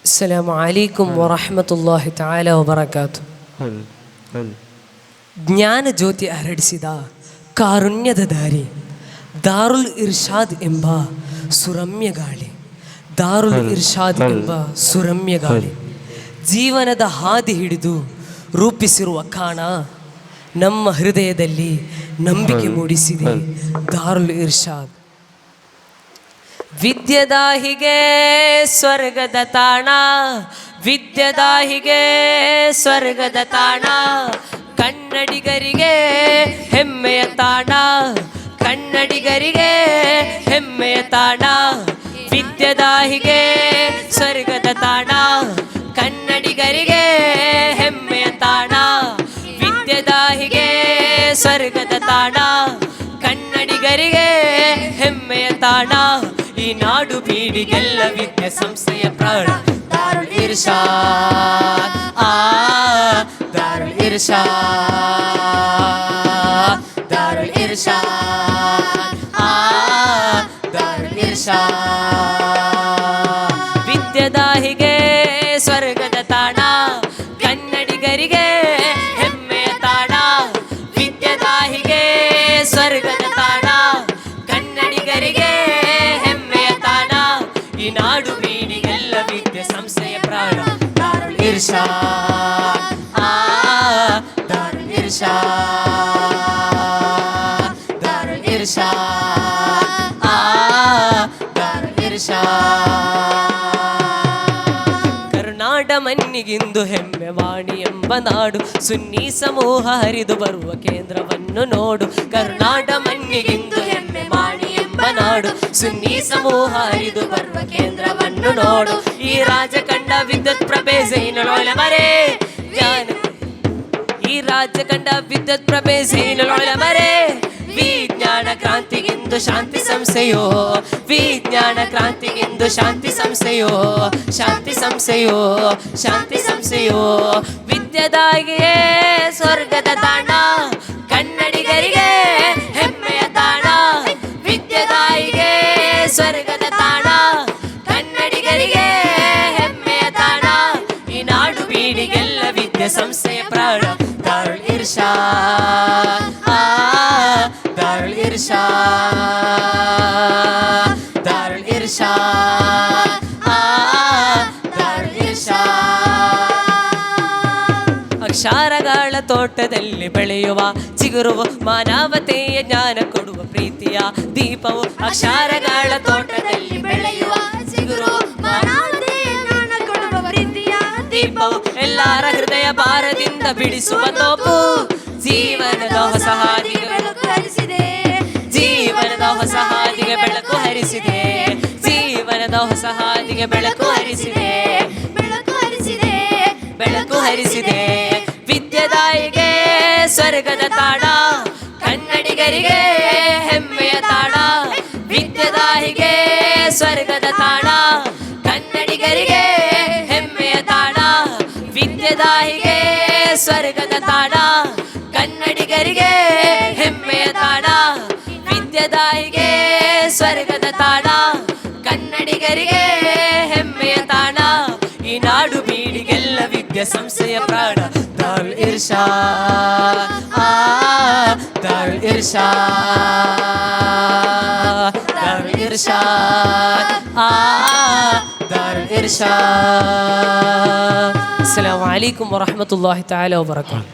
ಅಸ್ಸಲಾಮು ಅಲೈಕುಂ ವರಹಮತುಲ್ಲಾಹಿ ತಆಲಾ ವಬರಕಾತು. ಜ್ಞಾನ ಜ್ಯೋತಿ ಹರಡಿಸಿದ ಕಾರುಣ್ಯದ ದಾರಿ ದಾರುಲ್ ಇರ್ಷಾದ್ ಎಂಬ ಸುರಮ್ಯ ಗಾಳಿ, ದಾರುಲ್ ಇರ್ಷಾದ್ ಎಂಬ ಸುರಮ್ಯ ಗಾಳಿ ಜೀವನದ ಹಾದಿ ಹಿಡಿದು ರೂಪಿಸಿರುವ ಕಾಣ ನಮ್ಮ ಹೃದಯದಲ್ಲಿ ನಂಬಿಕೆ ಮೂಡಿಸಿದೆ ದಾರುಲ್ ಇರ್ಷಾದ್. ವಿದ್ಯೆದಾಹಿಗೆ ಸ್ವರ್ಗದ ತಾಣ, ವಿದ್ಯೆದಾಹಿಗೆ ಸ್ವರ್ಗದ ತಾಣ, ಕನ್ನಡಿಗರಿಗೆ ಹೆಮ್ಮೆಯ ತಾಣ, ಕನ್ನಡಿಗರಿಗೆ ಹೆಮ್ಮೆಯ ತಾಣ. ವಿದ್ಯೆದಾಹಿಗೆ ಸ್ವರ್ಗದ ತಾಣ, ಕನ್ನಡಿಗರಿಗೆ ಹೆಮ್ಮೆಯ ತಾಣ. ವಿದ್ಯೆದಾಹಿಗೆ ಸ್ವರ್ಗದ ತಾಣ, ಕನ್ನಡಿಗರಿಗೆ ಹೆಮ್ಮೆಯ ತಾಣ. ಈ ನಾಡು ಬೀಡಿಗೆಲ್ಲ ವಿದ್ಯೆ ಸಂಸ್ಥೆಯ ಪ್ರಾಣ ದಾರುಲ್ ಇರ್ಷಾದ್. ದಾರುಲ್ ಇರ್ಷಾದ್, ದಾರುಲ್ ಇರ್ಷಾದ್, ದಾರುಲ್ ಇರ್ಷಾದ್. ವಿದ್ಯೆದಾಹಿಗೆ ಸ್ವರ್ಗದ ತಾಣ, ಕನ್ನಡಿಗರಿಗೆ ಹೆಮ್ಮೆಯ ತಾಣ. ವಿದ್ಯೆದಾಹಿಗೆ ಸ್ವರ್ಗದ ತಾಣ, ಕನ್ನಡಿಗರಿಗೆ ಹೆಮ್ಮೆಯ ತಾಣ. ಈ ನಾಡು ಬೀಡಿಗೆಲ್ಲ ವಿದ್ಯೆ ಸಂಸ್ಥೆಯ ಪ್ರಾಣ ದಾರುಲ್ ಇರ್ಷಾದ್. ದಾರುಲ್ ಇರ್ಷಾದ್, ದಾರುಲ್ ಇರ್ಷಾದ್, ದಾರುಲ್ ಇರ್ಷಾದ್. ಕರುನಾಡ ಮಣ್ಣಿಗಿಂದು ಹೆಮ್ಮೆ ವಾಣಿ ಎಂಬ ನಾಡು, ಸುನ್ನಿ ಸಮೂಹ ಹರಿದು ಬರುವ ಕೇಂದ್ರವನ್ನು ನೋಡು. ಕರುನಾಡ ಮಣ್ಣಿಗಿಂದು ಹೆಮ್ಮೆ ವಾಣಿ ಎಂಬ ನಾಡು, ಸುನ್ನಿ ಸಮೂಹ ಹರಿದು ಬರುವ ಕೇಂದ್ರವನ್ನು ನೋಡು. ಈ ರಾಜ ಕಂಡ ವಿದ್ಯುತ್ ಪ್ರಭೆ ಝೈನುಲ್ ಉಲಮರೇ ಜ್ಞಾನ, ಈ ರಾಜ್ಯ ಕಂಡ ವಿದ್ಯುತ್ ಪ್ರಭೆ ಝೈನುಲ್ ಉಲಮರೇ. ವಿಜ್ಞಾನ ಕ್ರಾಂತಿಗಿಂದು ಶಾಂತಿ ಸಂಸ್ಥೆಯೋ, ವಿಜ್ಞಾನ ಕ್ರಾಂತಿಗಿಂದು ಶಾಂತಿ ಸಂಸ್ಥೆಯೋ, ಶಾಂತಿ ಸಂಸ್ಥೆಯೋ, ಶಾಂತಿ ಸಂಸ್ಥೆಯೋ. ವಿದ್ಯೆದಾಗಿಯೇ ಸ್ವರ್ಗದ ತಾಣ, ಕನ್ನಡಿಗರಿಗೆ ಹೆಮ್ಮೆಯ ತಾಣ. ವಿದ್ಯೆದಾಯಿಗೆ ಸ್ವರ್ಗದ ತಾಣ, ಕನ್ನಡಿಗರಿಗೆ ಹೆಮ್ಮೆಯ ತಾಣ. ಈ ನಾಡು ಬೀಡಿಗೆಲ್ಲ ವಿದ್ಯೆ ಸಂಸ್ಥೆಯ ಪ್ರಾಣ ದಾರುಲ್ ಇರ್ಷಾದ್. ದಾರುಲ್ ಇರ್ಷಾದ್, ದಾರುಲ್ ಇರ್ಷಾದ್, ದಾರುಲ್ ಇರ್ಷಾದ್. ಅಕ್ಷರಗಳ ತೋಟದಲ್ಲಿ ಬೆಳೆಯುವ ಚಿಗುರುವ ಮಾನವತೆಯ ಜ್ಞಾನ ಕೊಡುವ ಪ್ರೀತಿಯ ದೀಪವು. ಅಕ್ಷರಗಳ ತೋಟದಲ್ಲಿ ಬೆಳೆಯುವ ಚಿಗುರುವ ಮಾನವತೆಯ ಜ್ಞಾನ ಕೊಡುವ ಪ್ರೀತಿಯ ದೀಪವು. ಎಲ್ಲರ ಹೃದಯ ಭಾರದಿಂದ ಬಿಡಿಸುವ ತೋಪು. ಜೀವನದ ಹೊಸ ಹಾದಿಗೆ ಬೆಳಕು ಹರಿಸಿದೆ, ಜೀವನದ ಹೊಸ ಹಾದಿಗೆ ಬೆಳಕು ಹರಿಸಿದೆ, ಜೀವನದ ಹೊಸ ಹಾದಿಗೆ ಬೆಳಕು ಹರಿಸಿದೆ, ಬೆಳಕು ಹರಿಸಿದೆ, ಬೆಳಕು ಹರಿಸಿದೆ. ವಿದ್ಯೆದಾಯಿಗೆ ಸ್ವರ್ಗದ ತಾಣ, ಕನ್ನಡಿಗರಿಗೆ ಹೆಮ್ಮೆಯ ತಾಣ. ವಿದ್ಯೆದಾಯಿಗೆ ಸ್ವರ್ಗದ ತಾಣ, ಕನ್ನಡಿಗರಿಗೆ ಹೆಮ್ಮೆಯ ತಾಣ. ವಿದ್ಯೆದಾಯಿಗೆ ಸ್ವರ್ಗದ ತಾಣ, ಕನ್ನಡಿಗರಿಗೆ ಹೆಮ್ಮೆಯ ತಾಣ. ವಿದ್ಯೆದಾಯಿಗೆ ಸ್ವರ್ಗದ ತಾಣ, ಕನ್ನಡಿಗರಿಗೆ ಹೆಮ್ಮೆಯ ತಾಣ. ಈ ನಾಡು ಬೀಡಿಗೆಲ್ಲ ವಿದ್ಯೆ ಸಂಸ್ಥೆಯ ಪ್ರಾಣ ದಾರುಲ್ ಇರ್ಷಾದ್. ದಾರುಲ್ ಇರ್ಷಾದ್, ದಾರುಲ್ ಇರ್ಷಾದ್, ದಾರುಲ್ ಇರ್ಷಾದ್. ಅಸ್ಸಲಾಮು ಅಲೈಕುಂ ವರಹಮತುಲ್ಲಾಹಿ ತಆಲಾ ವಬರಕಾತು.